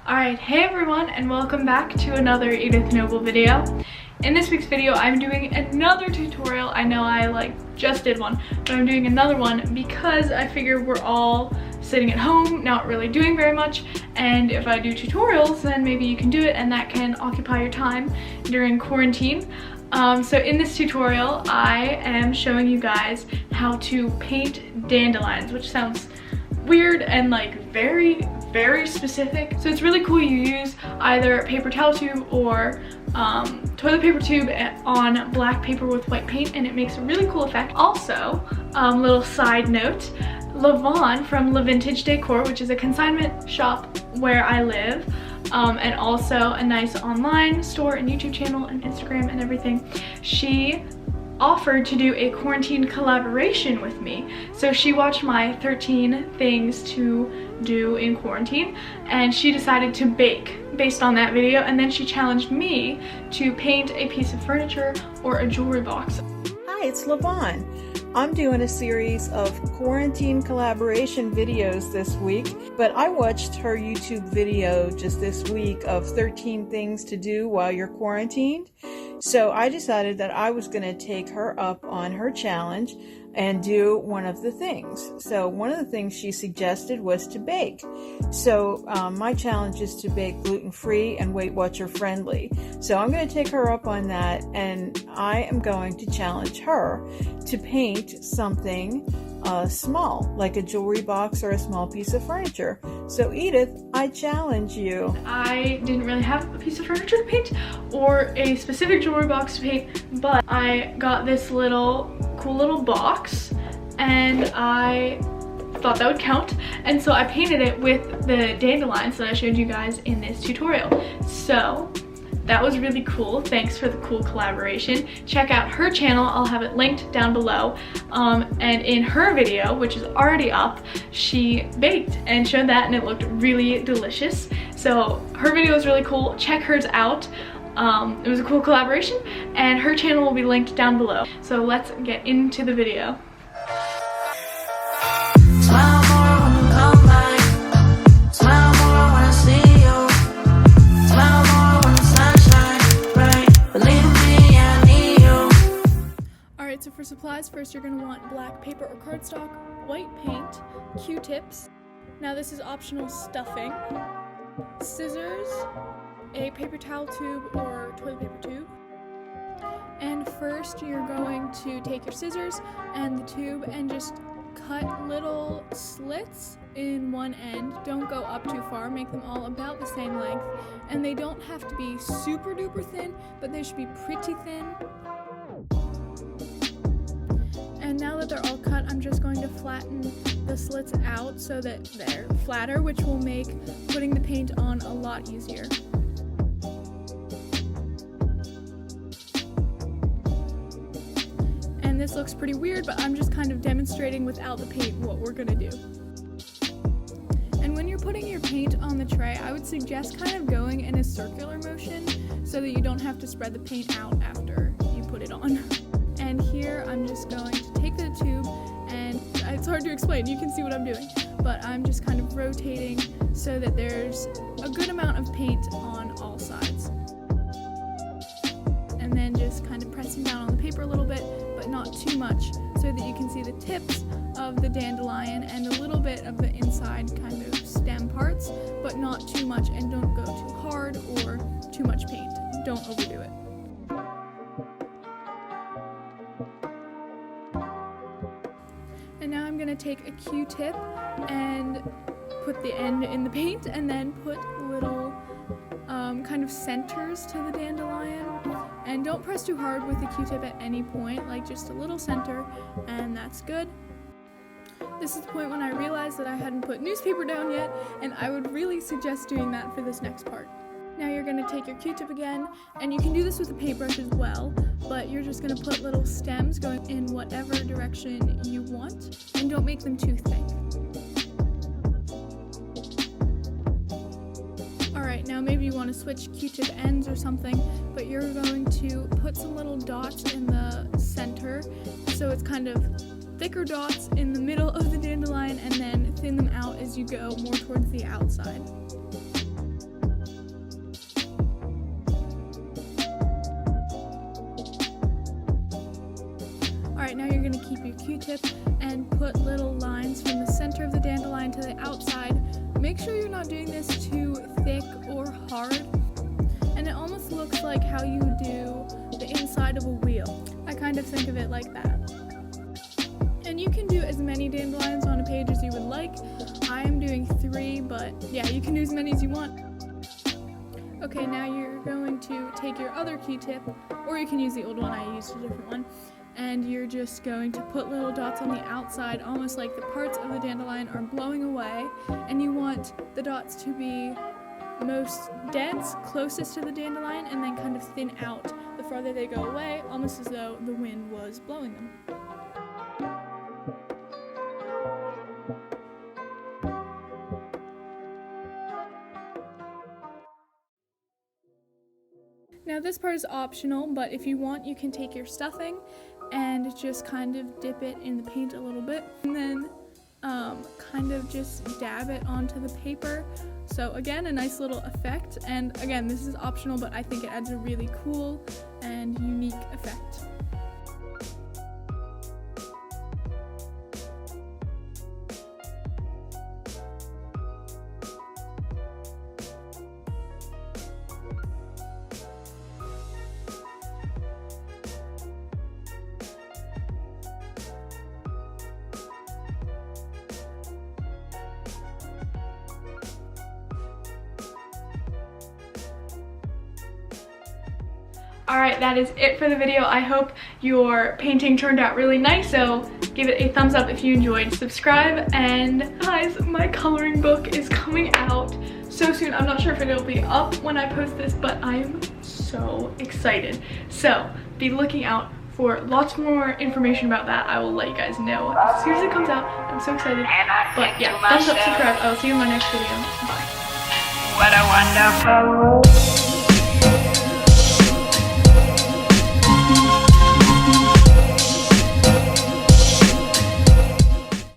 Alright, hey everyone, and welcome back to another Edith Noble video. In this week's video, I'm doing another tutorial. I know I just did one, but I'm doing another one because I figure we're all sitting at home, not really doing very much, and if I do tutorials, then maybe you can do it, and that can occupy your time during quarantine. So in this tutorial, I am showing you guys how to paint dandelions, which sounds weird and very specific. So it's really cool. You use either a paper towel tube or toilet paper tube on black paper with white paint, and it makes a really cool effect. Also, little side note, LaVintage from LaVintage Decor, which is a consignment shop where I live, and also a nice online store and YouTube channel and Instagram and everything, she offered to do a quarantine collaboration with me. So she watched my 13 things to do in quarantine, and she decided to bake based on that video, and then she challenged me to paint a piece of furniture or a jewelry box. Hi, it's LaVintage. I'm doing a series of quarantine collaboration videos this week, but I watched her YouTube video just this week of 13 things to do while you're quarantined. So I decided that I was going to take her up on her challenge and do one of the things. So one of the things she suggested was to bake. So my challenge is to bake gluten-free and Weight Watcher friendly. So I'm going to take her up on that, and I am going to challenge her to paint something small, like a jewelry box or a small piece of furniture. So Edith, I challenge you. I didn't really have a piece of furniture to paint or a specific jewelry box to paint, but I got this cool little box, and I thought that would count, and so I painted it with the dandelions that I showed you guys in this tutorial. So that was really cool. Thanks for the cool collaboration. Check out her channel. I'll have it linked down below. And in her video, which is already up, she baked and showed that, and it looked really delicious. So her video was really cool. Check hers out. It was a cool collaboration, and her channel will be linked down below. So let's get into the video. Alright, so for supplies, first you're going to want black paper or cardstock, white paint, Q-tips. Now this is optional stuffing, scissors, a paper towel tube or toilet paper tube. And first you're going to take your scissors and the tube and just cut little slits in one end. Don't go up too far, make them all about the same length. And they don't have to be super duper thin, but they should be pretty thin. And now that they're all cut, I'm just going to flatten the slits out so that they're flatter, which will make putting the paint on a lot easier. And this looks pretty weird, but I'm just kind of demonstrating without the paint what we're gonna do. And when you're putting your paint on the tray, I would suggest kind of going in a circular motion so that you don't have to spread the paint out after you put it on. And here I'm just going to take the tube, and it's hard to explain, you can see what I'm doing, but I'm just kind of rotating so that there's a good amount of paint on all sides. And then just kind of pressing down on the paper a little bit, but not too much, so that you can see the tips of the dandelion and a little bit of the inside kind of stem parts, but not too much, and don't go too hard or too much paint. Don't overdo it. And now I'm going to take a Q-tip and put the end in the paint, and then put little kind of centers to the dandelion. And don't press too hard with the Q-tip at any point, just a little center, and that's good. This is the point when I realized that I hadn't put newspaper down yet, and I would really suggest doing that for this next part. Now you're going to take your Q-tip again, and you can do this with a paintbrush as well, but you're just going to put little stems going in whatever direction you want, and don't make them too thick. Alright, now maybe you want to switch Q-tip ends or something, but you're going to put some little dots in the center, so it's kind of thicker dots in the middle of the dandelion, and then thin them out as you go more towards the outside. going to keep your Q-tip and put little lines from the center of the dandelion to the outside. Make sure you're not doing this too thick or hard. And it almost looks like how you do the inside of a wheel. I kind of think of it like that. And you can do as many dandelions on a page as you would like. I am doing 3, but yeah, you can do as many as you want. Okay, now you're going to take your other Q-tip, or you can use the old one, I used a different one, and you're just going to put little dots on the outside, almost like the parts of the dandelion are blowing away, and you want the dots to be most dense, closest to the dandelion, and then kind of thin out the farther they go away, almost as though the wind was blowing them. Now this part is optional, but if you want, you can take your stuffing and just kind of dip it in the paint a little bit, and then kind of just dab it onto the paper. So again, a nice little effect, and again, this is optional, but I think it adds a really cool and unique effect. Alright, that is it for the video. I hope your painting turned out really nice, so give it a thumbs up if you enjoyed. Subscribe, and guys, my coloring book is coming out so soon. I'm not sure if it'll be up when I post this, but I'm so excited. So be looking out for lots more information about that. I will let you guys know as soon as it comes out. I'm so excited. But yeah, thumbs up, subscribe. I will see you in my next video. Bye. What a wonderful